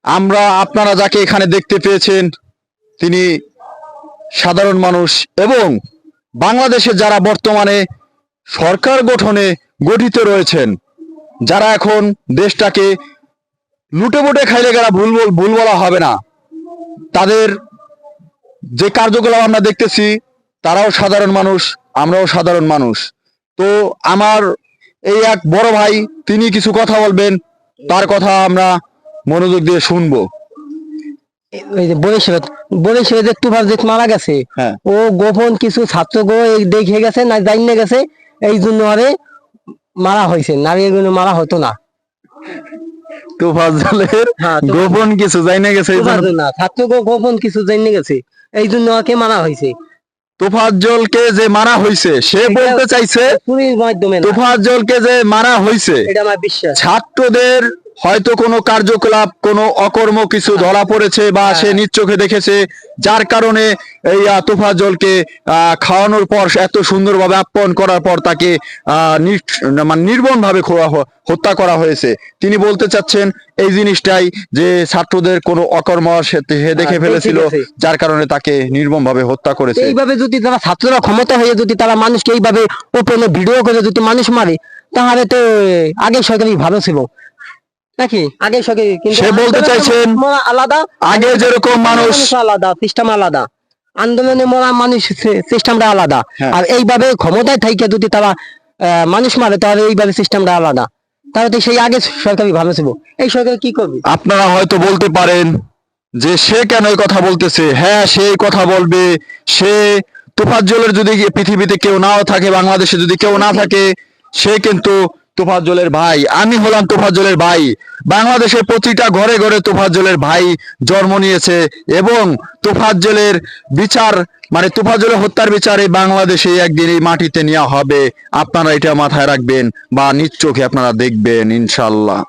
আপনারা যাকে এখানে দেখতে পেয়েছেন তিনি সাধারণ মানুষ এবং বাংলাদেশে যারা বর্তমানে সরকার গঠনে গঠিত রয়েছেন, যারা এখন দেশটাকে লুটে পুটে খাইলে গেলা ভুল বলা হবে না, তাদের যে কার্যকলাপ আমরা দেখতেছি তারাও সাধারণ মানুষ, আমরাও সাধারণ মানুষ। তো আমার এই এক বড় ভাই তিনি কিছু কথা বলবেন, তার কথা আমরা মনোযোগ দিয়ে শুনবো। ওই যে বরিশালে যে তুফান যে মারা গেছে, হ্যাঁ। ও গোপন কিছু ছাত্র দেখে গেছে না জানিয়ে গেছে, এই জন্য আরে মারা হয়েছে, নারী এগুলো মারা হতো না। তোফাজ্জলের গোপন কিছু জানিয়ে গেছে, না ছাত্র গোপন কিছু জানিয়ে গেছে, এই জন্য ওকে মারা হয়েছে। তোফাজ্জলকে যে মারা হয়েছে সে বলতে চাইছে পুলিশের মাধ্যমে না, তোফাজ্জলকে যে মারা হয়েছে এটা আমার বিশ্বাস। ছাত্রদের হয়তো কোনো কার্যকলাপ, কোনো অকর্ম কিছু ধরা পড়েছে বা সে নিজ চোখে দেখেছে, যার কারণে এই তোফাজ্জলকে খাওয়ানোর পর এত সুন্দরভাবে আপ্যায়ন করার পর তাকে নির্মম ভাবে হত্যা করা হয়েছে। তিনি বলতে চাচ্ছেন এই জিনিসটাই, যে ছাত্রদের কোনো অকর্ম সে দেখে ফেলেছিল, যার কারণে তাকে নির্মম ভাবে হত্যা করেছে। এইভাবে যদি তারা ছাত্ররা ক্ষমতা হয়ে যদি তারা মানুষকে এইভাবে ওপেনে ভিডিও করে যদি মানুষ মারে, তাহলে তো আগে সরকারই ভালো ছিল নাকি? আগে সরকার সে বলতে চাইছেন আলাদা, আগে যেরকম মানুষ আলাদা, সিস্টেম আলাদা, আন্দোলনে মরা মানুষ সিস্টেমটা আলাদা। আর এইভাবে ক্ষমতায় থাইকে যদি তারা মানুষ মারে, তাহলে এইভাবে সিস্টেমটা আলাদা। তাহলে তো সেই আগে সরকারই ভালো ছিল, এই সরকার কি করবে? আপনারা হয়তো বলতে পারেন যে সে কেন এই কথা বলতেছে। হ্যাঁ, সে এই কথা বলবে। সে তোফাজ্জলের যদি পৃথিবীতে কেউ নাও থাকে, বাংলাদেশে যদি কেউ না থাকে, সে কিন্তু তোফাজ্জলের ভাই। আমি হলাম তোফাজ্জলের ভাই। বাংলাদেশের প্রতিটা ঘরে ঘরে তোফাজ্জলের ভাই জন্ম নিয়েছে এবং তোফাজ্জলের বিচার, মানে তোফাজ্জলের হত্যার বিচারে বাংলাদেশে একদিন এই মাটিতে নেওয়া হবে। আপনারা এটা মাথায় রাখবেন বা নিজ চোখে আপনারা দেখবেন ইনশাআল্লাহ।